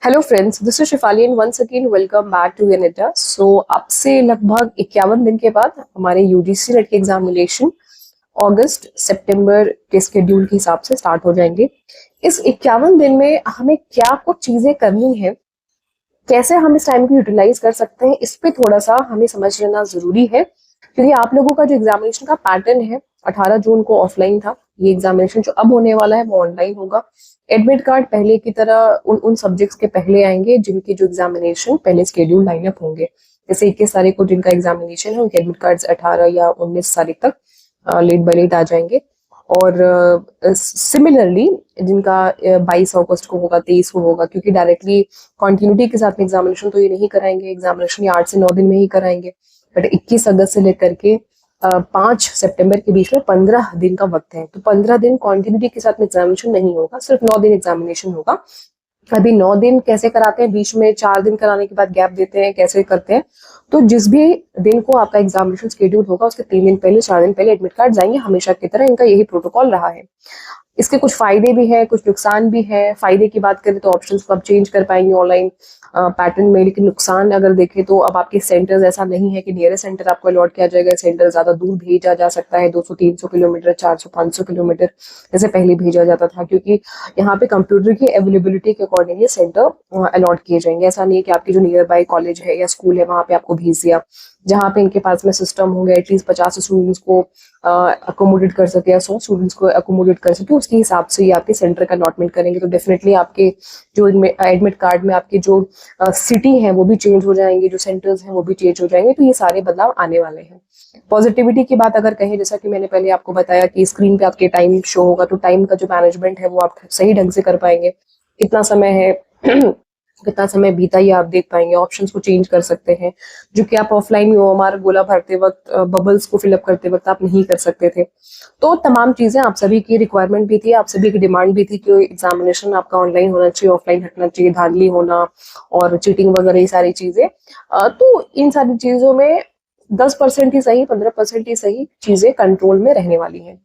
Hello friends, this is Shifali and once again welcome back to अनेटा। So अब से लगभग 51 दिन के बाद हमारे यूजीसी नेट के एग्जामिनेशन अगस्त सितंबर के शेड्यूल के हिसाब से स्टार्ट हो जाएंगे। इस 51 दिन में हमें क्या कुछ चीजें करनी है, कैसे हम इस टाइम को यूटिलाइज कर सकते हैं, इस पे थोड़ा सा हमें समझ लेना जरूरी है। क्योंकि आप लोगों का जो एग्जामिनेशन का पैटर्न है, 18 जून को ऑफलाइन था, ये एग्जामिनेशन जो अब होने वाला है वो ऑनलाइन होगा। एडमिट कार्ड पहले की तरह उन उन सब्जेक्ट्स के पहले आएंगे जिनके जो एग्जामिनेशन पहले शेड्यूल लाइन अप होंगे। जैसे 21 तारीख को जिनका एग्जामिनेशन है उनके एडमिट कार्ड 18 या 19 तारीख तक लेट बाय लेट आ जाएंगे। और सिमिलरली जिनका 22 अगस्त को होगा, 23 को होगा, क्योंकि डायरेक्टली कॉन्टिन्यूटी के साथ में एग्जामिनेशन तो ये नहीं कराएंगे, एग्जामिनेशन ये 8 से 9 दिन में ही कराएंगे। बट 21 अगस्त से लेकर के 5 सितंबर के बीच में 15 दिन का वक्त है। तो 15 दिन कॉन्टिन्यूटी के साथ में एग्जामिनेशन नहीं होगा, सिर्फ 9 दिन एग्जामिनेशन होगा। अभी 9 दिन कैसे कराते हैं, बीच में 4 दिन कराने के बाद गैप देते हैं, कैसे करते हैं? तो जिस भी दिन को आपका एग्जामिनेशन शेड्यूल होगा उसके 3 दिन पहले, 4 दिन पहले एडमिट कार्ड जाएंगे। हमेशा की तरह इनका यही प्रोटोकॉल रहा है। इसके कुछ फायदे भी है, कुछ नुकसान भी है। फायदे की बात करें तो ऑप्शंस को आप चेंज कर पाएंगे ऑनलाइन पैटर्न में। लेकिन नुकसान अगर देखें तो अब आपके सेंटर्स, ऐसा नहीं है कि नियरेस्ट सेंटर आपको अलॉट किया जाएगा। सेंटर ज्यादा दूर भेजा जा सकता है, 200-300 किलोमीटर, 400-500 किलोमीटर जैसे पहले भेजा जाता था। क्योंकि यहाँ पे कंप्यूटर की अवेलेबिलिटी के अकॉर्डिंगली सेंटर अलॉट किए जाएंगे। ऐसा नहीं है कि आपकी जो नियर बाय कॉलेज है या स्कूल है वहां पे आपको भेज दिया। जहाँ पे इनके पास में सिस्टम होंगे एटलीस्ट 50 स्टूडेंट्स को अकोमोडेट कर सके या 100 स्टूडेंट्स को अकोमोडेट कर सके, उसके हिसाब से ये आपके सेंटर का अलॉटमेंट करेंगे। तो डेफिनेटली आपके जो एडमिट कार्ड में आपके जो सिटी है वो भी चेंज हो जाएंगे, जो सेंटर्स हैं वो भी चेंज हो जाएंगे। तो ये सारे बदलाव आने वाले हैं। पॉजिटिविटी की बात अगर कहें, जैसा कि मैंने पहले आपको बताया कि स्क्रीन पे आपके टाइम शो होगा, तो टाइम का जो मैनेजमेंट है वो आप सही ढंग से कर पाएंगे। कितना समय है कितना समय बीता ये आप देख पाएंगे। ऑप्शंस को चेंज कर सकते हैं, जो कि आप ऑफलाइन में ओएमआर गोला भरते वक्त, बबल्स को फिलअप करते वक्त आप नहीं कर सकते थे। तो तमाम चीजें आप सभी की रिक्वायरमेंट भी थी, आप सभी की डिमांड भी थी कि एग्जामिनेशन आपका ऑनलाइन होना चाहिए, ऑफलाइन हटना चाहिए, धांधली होना और चीटिंग वगैरह ये सारी चीजें। तो इन सारी चीजों में 10% ही सही, 15% ही सही चीजें कंट्रोल में रहने वाली हैं।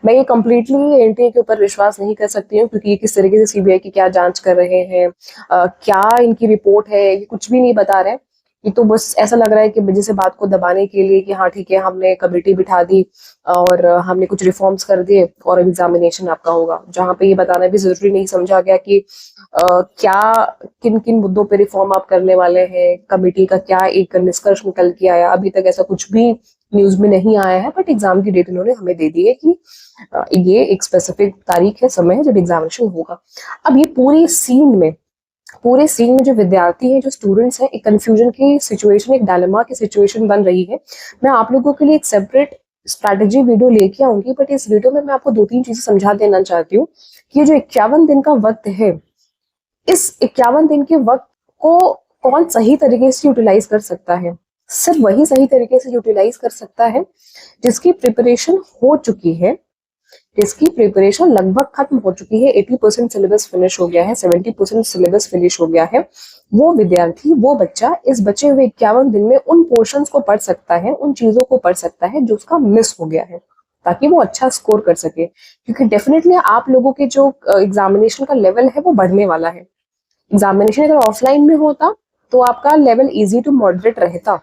मैं ये कम्प्लीटली एनटीए के ऊपर विश्वास नहीं कर सकती हूँ, क्योंकि ये किस तरीके से सीबीआई की क्या जांच कर रहे हैं, क्या इनकी रिपोर्ट है, ये कुछ भी नहीं बता रहे। ये तो बस ऐसा लग रहा है कि जैसे बात को दबाने के लिए कि हाँ ठीक है, हमने कमेटी बिठा दी और हमने कुछ रिफॉर्म्स कर दिए और अब एग्जामिनेशन आपका होगा। जहाँ पे ये बताना भी जरूरी नहीं समझा गया कि क्या किन किन मुद्दों पे रिफॉर्म आप करने वाले हैं, कमेटी का क्या एक निष्कर्ष निकल के आया। अभी तक ऐसा कुछ भी न्यूज में नहीं आया है, बट एग्जाम की डेट इन्होंने हमें दे दी है कि ये एक स्पेसिफिक तारीख है, समय है जब एग्जामिनेशन होगा। अब ये पूरे सीन में जो विद्यार्थी हैं, जो स्टूडेंट्स हैं, एक कंफ्यूजन की सिचुएशन, एक डायलेमा की सिचुएशन बन रही है। मैं आप लोगों के लिए एक सेपरेट स्ट्रैटेजी वीडियो लेके आऊंगी, बट इस वीडियो में मैं आपको 2-3 चीजें समझा देना चाहती हूँ कि ये जो 51 दिन का वक्त है, इस 51 दिन के वक्त को कौन सही तरीके से यूटिलाइज कर सकता है। सिर्फ वही सही तरीके से यूटिलाइज कर सकता है जिसकी प्रिपरेशन हो चुकी है, जिसकी प्रिपरेशन लगभग खत्म हो चुकी है। 80% सिलेबस फिनिश हो गया है, 70% सिलेबस फिनिश हो गया है। वो विद्यार्थी, वो बच्चा इस बचे हुए 51 दिन में उन पोर्शंस को पढ़ सकता है, उन चीजों को पढ़ सकता है जो उसका मिस हो गया है, ताकि वो अच्छा स्कोर कर सके। क्योंकि डेफिनेटली आप लोगों के जो एग्जामिनेशन का लेवल है वो बढ़ने वाला है। एग्जामिनेशन अगर ऑफलाइन में होता तो आपका लेवल इजी टू मॉडरेट रहता,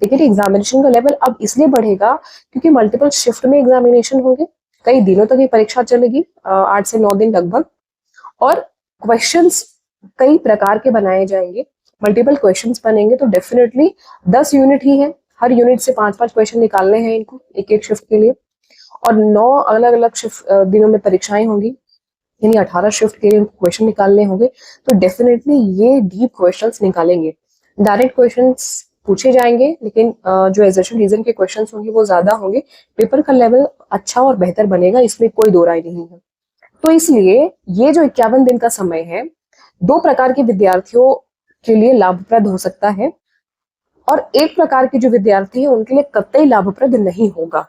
लेकिन एग्जामिनेशन का लेवल अब इसलिए बढ़ेगा क्योंकि मल्टीपल शिफ्ट में एग्जामिनेशन होंगे। कई दिनों तक ये परीक्षा चलेगी, 8 से 9 दिन लगभग। और क्वेश्चंस कई प्रकार के बनाए जाएंगे, मल्टीपल क्वेश्चंस बनेंगे। तो डेफिनेटली 10 यूनिट ही है, हर यूनिट से 5-5 क्वेश्चन निकालने हैं इनको एक एक शिफ्ट के लिए। और 9 अलग अलग शिफ्ट दिनों में परीक्षाएं होंगी, यानी 18 शिफ्ट के लिए क्वेश्चन निकालने होंगे। तो डेफिनेटली ये डीप क्वेश्चंस निकालेंगे। डायरेक्ट क्वेश्चंस पूछे जाएंगे, लेकिन जो एजर्शन रीजन के क्वेश्चंस होंगे वो ज्यादा होंगे। पेपर का लेवल अच्छा और बेहतर बनेगा, इसमें कोई दो राय नहीं है। तो इसलिए ये जो 51 दिन का समय है, 2 प्रकार के विद्यार्थियों के लिए लाभप्रद हो सकता है और एक प्रकार के जो विद्यार्थी है उनके लिए कतई लाभप्रद नहीं होगा।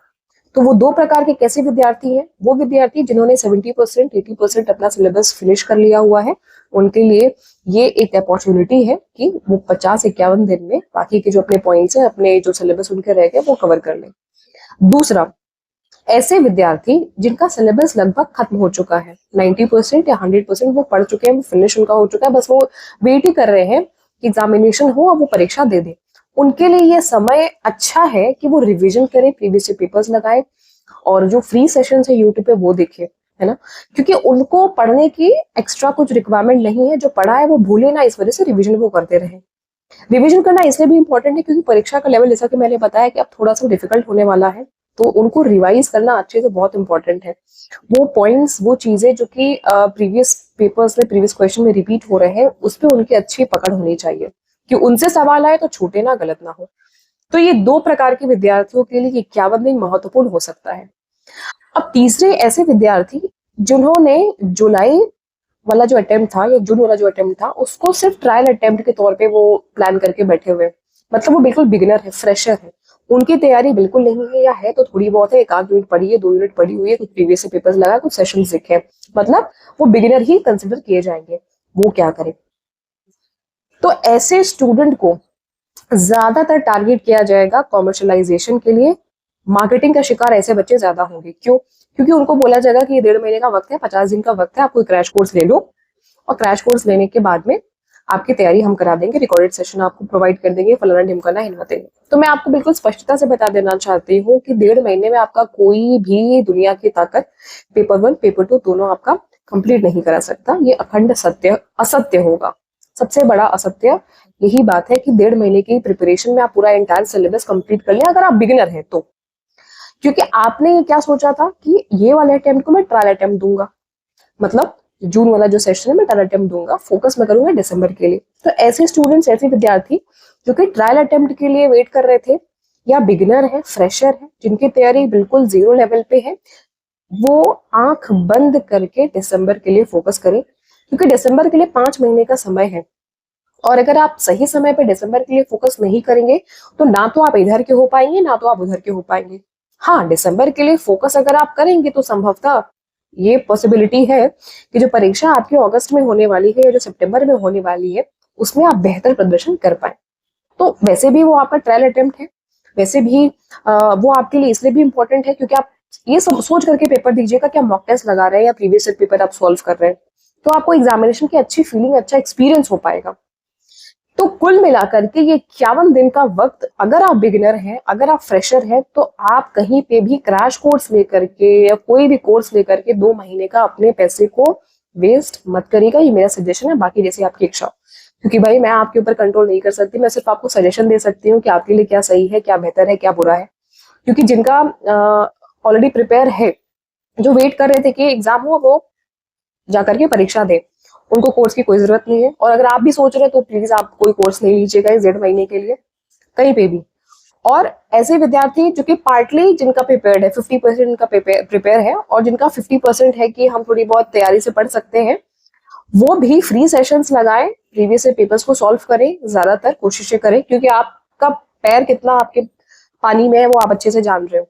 तो वो 2 प्रकार के कैसे विद्यार्थी हैं? वो विद्यार्थी जिन्होंने 70% 80% अपना सिलेबस फिनिश कर लिया हुआ है, उनके लिए ये एक अपॉर्चुनिटी है कि वो 50-51 दिन में बाकी के जो अपने पॉइंट्स हैं, अपने जो सिलेबस उनके रह गए वो कवर कर लें। दूसरा, ऐसे विद्यार्थी जिनका सिलेबस लगभग खत्म हो चुका है, 90% या 100% वो पढ़ चुके हैं, वो फिनिश उनका हो चुका है, बस वो वेट ही कर रहे हैं कि एग्जामिनेशन हो और वो परीक्षा दे दे, उनके लिए ये समय अच्छा है कि वो रिवीजन करें, प्रीवियस पेपर्स लगाए और जो फ्री सेशंस है यूट्यूब पे वो देखे, है ना, क्योंकि उनको पढ़ने की एक्स्ट्रा कुछ रिक्वायरमेंट नहीं है, जो पढ़ा है वो भूले ना, इस वजह से रिवीजन वो करते रहे। रिवीजन करना इसलिए भी इंपॉर्टेंट है क्योंकि परीक्षा का लेवल, जैसा कि मैंने बताया, कि अब थोड़ा सा डिफिकल्ट होने वाला है, तो उनको रिवाइज करना अच्छे से बहुत इंपॉर्टेंट है। वो पॉइंट्स, वो चीजें जो कि प्रीवियस पेपर्स में, प्रीवियस क्वेश्चन में रिपीट हो रहे हैं, उस पर उनकी अच्छी पकड़ होनी चाहिए कि उनसे सवाल आए तो छूटे ना, गलत ना हो। तो ये दो प्रकार के विद्यार्थियों के लिए 51 दिन महत्वपूर्ण हो सकता है। अब तीसरे ऐसे विद्यार्थी जिन्होंने जुलाई वाला जो अटेम्प्ट था या जून वाला जो अटेम्प्ट था उसको सिर्फ ट्रायल अटेम्प्ट के तौर पे वो प्लान करके बैठे हुए, मतलब वो बिल्कुल बिगिनर है, फ्रेशर है, उनकी तैयारी बिल्कुल नहीं है, या है तो थोड़ी बहुत है, एक आध यूनिट पढ़ी है, 2 यूनिट पढ़ी हुई है, कुछ प्रीवियस पेपर्स लगा, कुछ सेशंस देखे, मतलब वो बिगिनर ही कंसिडर किए जाएंगे। वो क्या करें? तो ऐसे स्टूडेंट को ज्यादातर टारगेट किया जाएगा कॉमर्शलाइजेशन के लिए। मार्केटिंग का शिकार ऐसे बच्चे ज्यादा होंगे। क्यों? क्योंकि उनको बोला जाएगा कि ये 1.5 महीने का वक्त है, 50 दिन का वक्त है, आप कोई क्रैश कोर्स ले लो, और क्रैश कोर्स लेने के बाद में आपकी तैयारी हम करा देंगे, रिकॉर्डेड सेशन आपको प्रोवाइड कर देंगे, फलाना ढिमकाना हिम्मत देंगे। तो मैं आपको बिल्कुल स्पष्टता से बता देना चाहती हूँ कि 1.5 महीने में आपका कोई भी दुनिया की ताकत पेपर 1 पेपर 2 दोनों आपका कंप्लीट नहीं करा सकता। ये अखंड सत्य, असत्य होगा। सबसे बड़ा असत्य यही बात है कि 1.5 महीने की प्रिपरेशन में आप पूरा एंटायर सिलेबस कंप्लीट कर लें अगर आप बिगिनर हैं तो। क्योंकि आपने ये क्या सोचा था कि ये वाले अटेम्प्ट को मैं ट्रायल अटेम्प्ट दूंगा, मतलब जून वाला जो सेशन है मैं ट्रायल अटेम्प्ट दूंगा, फोकस मैं करूंगा दिसंबर के लिए। तो ऐसे स्टूडेंट्स, ऐसे विद्यार्थी जो कि ट्रायल अटेम्प्ट के लिए वेट कर रहे थे, या बिगिनर है, फ्रेशर है, जिनकी तैयारी बिल्कुल जीरो लेवल पे है, वो आंख बंद करके दिसंबर के लिए फोकस करें, क्योंकि दिसंबर के लिए 5 महीने का समय है। और अगर आप सही समय पे दिसंबर के लिए फोकस नहीं करेंगे तो ना तो आप इधर के हो पाएंगे, ना तो आप उधर के हो पाएंगे। हाँ, दिसंबर के लिए फोकस अगर आप करेंगे तो संभवतः ये पॉसिबिलिटी है कि जो परीक्षा आपकी अगस्त में होने वाली है या जो सितंबर में होने वाली है उसमें आप बेहतर प्रदर्शन कर पाए। तो वैसे भी वो आपका ट्रायल अटेम्प्ट है, वैसे भी वो आपके लिए इसलिए भी इम्पोर्टेंट है क्योंकि आप ये सब सोच करके पेपर दीजिएगा कि आप मॉक टेस्ट लगा रहे हैं या प्रीवियस पेपर आप सॉल्व कर रहे हैं, तो आपको एग्जामिनेशन की अच्छी फीलिंग, अच्छा एक्सपीरियंस हो पाएगा। तो कुल मिलाकर के ये 51 दिन का वक्त, अगर आप बिगिनर हैं, अगर आप फ्रेशर हैं, तो आप कहीं पे भी क्रैश कोर्स लेकर के या कोई भी कोर्स लेकर के 2 महीने का अपने पैसे को वेस्ट मत करिएगा। ये मेरा सजेशन है, बाकी जैसे आपकी इच्छा। क्योंकि भाई मैं आपके ऊपर कंट्रोल नहीं कर सकती, मैं सिर्फ आपको सजेशन दे सकती हूँ कि आपके लिए क्या सही है, क्या बेहतर है, क्या बुरा है। क्योंकि जिनका ऑलरेडी प्रिपेयर है, जो वेट कर रहे थे कि एग्जाम हो, वो जाकर के परीक्षा दे, उनको कोर्स की कोई जरूरत नहीं है। और अगर आप भी सोच रहे हैं तो प्लीज आप कोई कोर्स नहीं लीजिएगा इस 1.5 महीने के लिए कहीं पे भी। और ऐसे विद्यार्थी जो कि पार्टली जिनका प्रिपेयर्ड है, 50% जिनका प्रिपेयर है और जिनका 50% है कि हम थोड़ी बहुत तैयारी से पढ़ सकते हैं, वो भी फ्री सेशंस लगाएं, प्रीवियस पेपर्स को सॉल्व करें, ज्यादातर कोशिशें करें, क्योंकि आपका पैर कितना आपके पानी में है वो आप अच्छे से जान रहे हो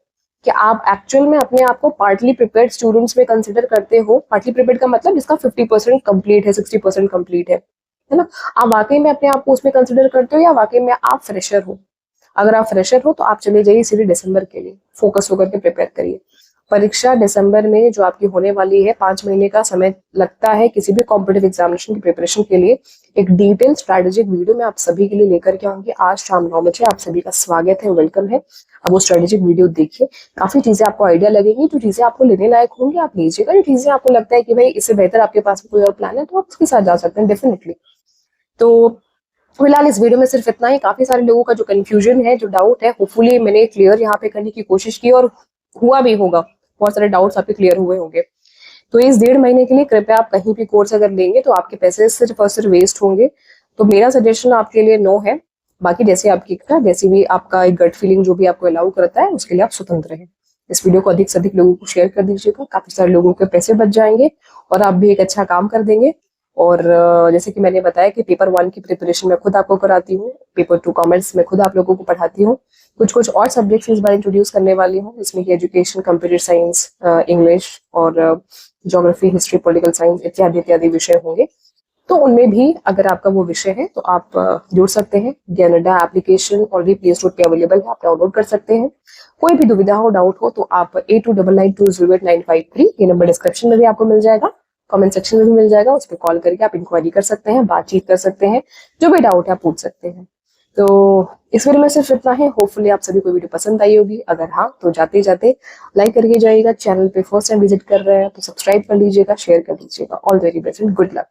कि आप एक्चुअल में अपने आप को पार्टली प्रिपेयर्ड स्टूडेंट्स में कंसिडर करते हो। पार्टली प्रिपेयर्ड का मतलब जिसका 50% कंप्लीट है, 60% कंप्लीट है ना। आप वाकई में अपने आप को उसमें कंसिडर करते हो या वाकई में आप फ्रेशर हो? अगर आप फ्रेशर हो तो आप चले जाइए सीधे दिसंबर के लिए, फोकस होकर के प्रिपेयर करिए। परीक्षा दिसंबर में जो आपकी होने वाली है, 5 महीने का समय लगता है किसी भी कॉम्पिटिटिव एग्जामिनेशन की प्रिपरेशन के लिए। एक डिटेल स्ट्रेटेजिक वीडियो मैं आप सभी के लिए लेकर के आऊंगी आज शाम 9 बजे। आप सभी का स्वागत है, वेलकम है। अब वो स्ट्रेटेजिक वीडियो देखिए, काफी चीजें आपको आइडिया लगेगी, जो चीजें आपको लेने लायक होंगी आप लीजिएगा, जो चीजें आपको लगता है कि भाई इससे बेहतर आपके पास कोई और प्लान है तो आप उसके साथ जा सकते हैं डेफिनेटली। तो फिलहाल इस वीडियो में सिर्फ इतना ही। काफी सारे लोगों का जो कंफ्यूजन है, जो डाउट है, होपफुली मैंने क्लियर यहाँ पे करने की कोशिश की और हुआ भी होगा, बहुत सारे डाउट्स आपके क्लियर हुए होंगे। तो इस 1.5 महीने के लिए कृपया आप कहीं भी कोर्स अगर लेंगे तो आपके पैसे सिर्फ और सिर्फ वेस्ट होंगे। तो मेरा सजेशन आपके लिए नो है। बाकी जैसे आपकी इच्छा, जैसे भी आपका एक गट फीलिंग जो भी आपको अलाउ करता है उसके लिए आप स्वतंत्र हैं। इस वीडियो को अधिक से अधिक लोगों को शेयर कर दीजिएगा, काफी सारे लोगों के पैसे बच जाएंगे और आप भी एक अच्छा काम कर देंगे। और जैसे कि मैंने बताया कि पेपर 1 की प्रिपरेशन मैं खुद आपको कराती हूँ, पेपर 2 कॉमर्स में खुद आप लोगों को पढ़ाती हूँ, कुछ और सब्जेक्ट्स इस बार इंट्रोड्यूस करने वाली हूँ, जिसमें कि एजुकेशन, कंप्यूटर साइंस, इंग्लिश और ज्योग्राफी, हिस्ट्री, पॉलिटिकल साइंस इत्यादि इत्यादि विषय होंगे। तो उनमें भी अगर आपका वो विषय है तो आप जुड़ सकते हैं। Dnyanada application already play store पे अवेलेबल है, आप डाउनलोड कर सकते हैं। कोई भी दुविधा हो, डाउट हो तो आप 8299208953 ये नंबर डिस्क्रिप्शन में भी आपको मिल जाएगा, कमेंट सेक्शन में भी मिल जाएगा, उस पर कॉल करके आप इंक्वायरी कर सकते हैं, बातचीत कर सकते हैं, जो भी डाउट है आप पूछ सकते हैं। तो इस वीडियो में सिर्फ इतना है। होपफुली आप सभी को वीडियो पसंद आई होगी। अगर हाँ तो जाते जाते लाइक करके जाइएगा। चैनल पे फर्स्ट टाइम विजिट कर रहे हैं तो सब्सक्राइब कर लीजिएगा, शेयर कर लीजिएगा। All very best and good luck.